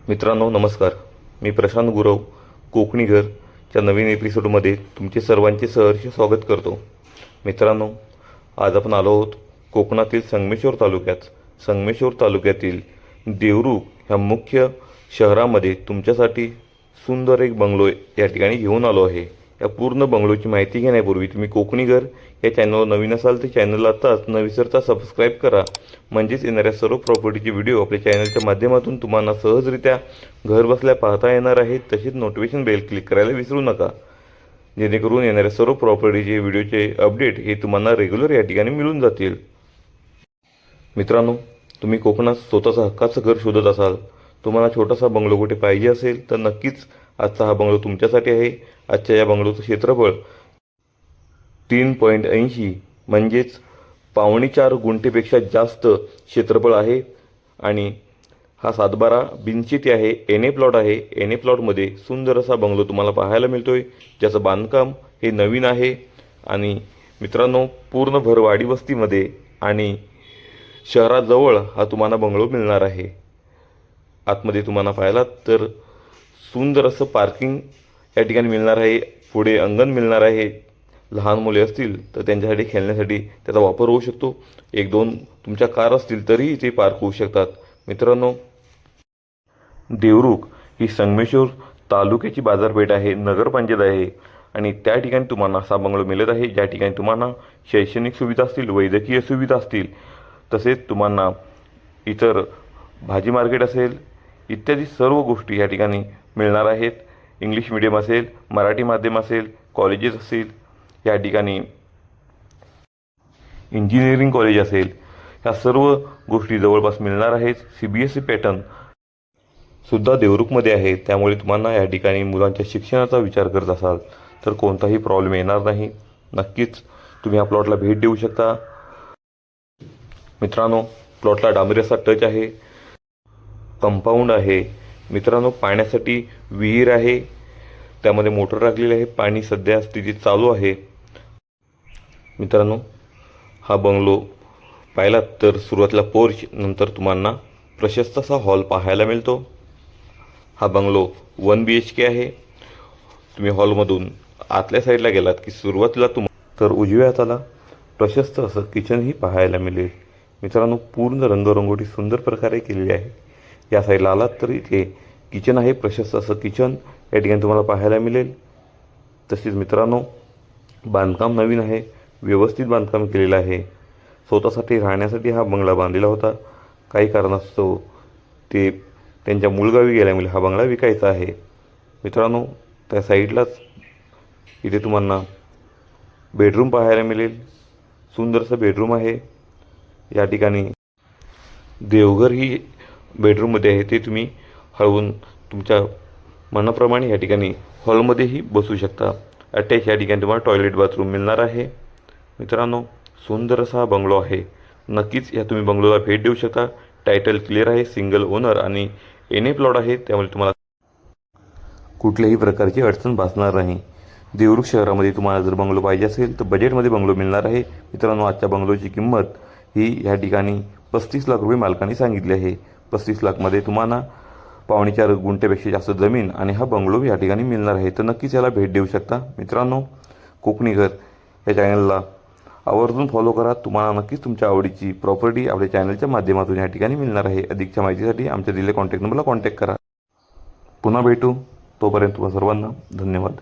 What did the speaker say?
मित्रांनो नमस्कार. मी प्रशांत गुरव कोकणी घरच्या नवीन एपिसोडमध्ये तुमचे सर्वांचे सहर्ष स्वागत करतो. मित्रांनो, आज आपण आलो आहोत कोकणातील संगमेश्वर तालुक्यातील देवरुख ह्या मुख्य शहरामध्ये तुमच्यासाठी सुंदर एक बंगलो या ठिकाणी घेऊन आलो आहे. या पूर्ण बंगलोची माहिती घेण्यापूर्वी तुम्ही कोकणी घर या चॅनलवर नवीन असाल तर चॅनलला आताच न विसरता सबस्क्राईब करा. म्हणजेच येणाऱ्या सर्व प्रॉपर्टीचे व्हिडिओ आपल्या चॅनलच्या माध्यमातून तुम्हाला सहजरित्या घर बसल्या पाहता येणार आहेत. तसेच नोटिफिकेशन बेल क्लिक करायला विसरू नका, जेणेकरून येणाऱ्या सर्व प्रॉपर्टीचे व्हिडिओचे अपडेट हे तुम्हाला रेग्युलर या ठिकाणी मिळून जातील. मित्रांनो, तुम्ही कोकणात स्वतःचं हक्काचं घर शोधत असाल, तुम्हाला छोटासा बंगलो कुठे पाहिजे असेल तर नक्कीच आजचा हा बंगलो तुमच्यासाठी आहे. आजच्या या बंगलोचं क्षेत्रफळ 3.80 म्हणजेच 4.25 गुंठेपेक्षा जास्त क्षेत्रफळ आहे आणि हा 7/12 बिनशेती आहे. एन प्लॉट आहे. एन प्लॉटमध्ये सुंदर असा बंगलो तुम्हाला पाहायला मिळतोय, ज्याचं बांधकाम हे नवीन आहे. आणि मित्रांनो, पूर्ण भरवाडी वस्तीमध्ये आणि शहराजवळ हा तुम्हाला बंगलो मिळणार आहे. आतमध्ये तुम्हाला पाहिलात तर सुंदर असं पार्किंग या ठिकाणी मिळणार आहे. पुढे अंगण मिळणार आहे. लहान मुले असतील तर त्यांच्यासाठी खेळण्यासाठी त्याचा वापर होऊ शकतो. 1-2 तुमच्या कार असतील तरीही ते पार्क होऊ शकतात. मित्रांनो, देवरुख ही संगमेश्वर तालुक्याची बाजारपेठ आहे, नगरपंचायत आहे आणि त्या ठिकाणी तुम्हाला असा बंगलो मिळत आहे ज्या ठिकाणी तुम्हाला शैक्षणिक सुविधा असतील, वैद्यकीय सुविधा असतील, तसेच तुम्हाला इतर भाजी मार्केट असेल इत्यादी सर्व गोष्टी या ठिकाणी मिळणार आहेत. इंग्लिश मीडियम असेल, मराठी माध्यम असेल, कॉलेजेस असतील, या ठिकाणी इंजिनिअरिंग कॉलेज असेल, ह्या सर्व गोष्टी जवळपास मिळणार आहेत. CBSE पॅटर्न सुद्धा देवरुखमध्ये आहे. त्यामुळे तुम्हाला या ठिकाणी मुलांच्या शिक्षणाचा विचार करत असाल तर कोणताही प्रॉब्लेम येणार नाही. नक्कीच तुम्ही या प्लॉटला भेट देऊ शकता. मित्रांनो, प्लॉटला डांबरी असा टच आहे, कंपाऊंड आहे. मित्रांनो, पाण्यासाठी विहीर आहे, त्यामध्ये मोटर टाकलेली आहे. पाणी सध्या स्थितीत चालू आहे. मित्रांनो, हा बंगलो पाहिलात तर सुरुवातीला पोर्च, नंतर तुम्हाला प्रशस्त असा हॉल पाहायला मिळतो. हा बंगलो 1 BHK आहे. तुम्ही हॉलमधून आतल्या साईडला गेलात की सुरुवातीला तर उजव्या हाताला प्रशस्त असं किचनही पाहायला मिळेल. मित्रांनो, पूर्ण रंगरंगोटी सुंदर प्रकारे केलेली आहे. या साईडला आलात तर इथे किचन आहे. प्रशस्त असं किचन या ठिकाणी तुम्हाला पाहायला मिळेल. तसेच मित्रांनो, बांधकाम नवीन आहे, व्यवस्थित बांधकाम केलेलं आहे. स्वतःसाठी राहण्यासाठी हा बंगला बांधलेला होता. काही कारणास्तव ते त्यांच्या मूळगावी गेल्यामुळे हा बंगला विकायचा आहे. मित्रांनो, त्या साईडलाच इथे तुम्हाला बेडरूम पाहायला मिळेल. सुंदरसं बेडरूम आहे. या ठिकाणी देवघर ही बेडरूममध्ये आहे, ते तुम्ही हळवून तुमच्या मनाप्रमाणे या ठिकाणी हॉलमध्येही बसू शकता. अटॅच या ठिकाणी तुम्हाला टॉयलेट बाथरूम मिळणार आहे. मित्रांनो, सुंदर असा हा बंगलो आहे. नक्कीच या तुम्ही बंगलोला भेट देऊ शकता. टायटल क्लिअर आहे, सिंगल ओनर आणि एन प्लॉट आहे, त्यामुळे तुम्हाला कुठल्याही प्रकारची अडचण भासणार नाही. देवरुख शहरामध्ये तुम्हाला जर बंगलो पाहिजे असेल तर बजेटमध्ये बंगलो मिळणार आहे. मित्रांनो, आजच्या बंगलोची किंमत ही या ठिकाणी 35 लाख रुपये मालकाने सांगितली आहे. 35 लाखमध्ये तुम्हाला 4.25 गुंठेपेक्षा जास्त जमीन आणि हा बंगलो या ठिकाणी मिळणार आहे. तर नक्कीच याला भेट देऊ शकता. मित्रांनो, कोकणी घर या चॅनलला आवर्जून फॉलो करा. तुम्हाला नक्कीच तुमच्या आवडीची प्रॉपर्टी आपल्या चॅनलच्या माध्यमातून या ठिकाणी मिळणार आहे. अधिकच्या माहितीसाठी आमच्या दिलेल्या कॉन्टॅक्ट नंबरला कॉन्टॅक्ट करा. पुन्हा भेटू. तोपर्यंत तुम्हा सर्वांना धन्यवाद.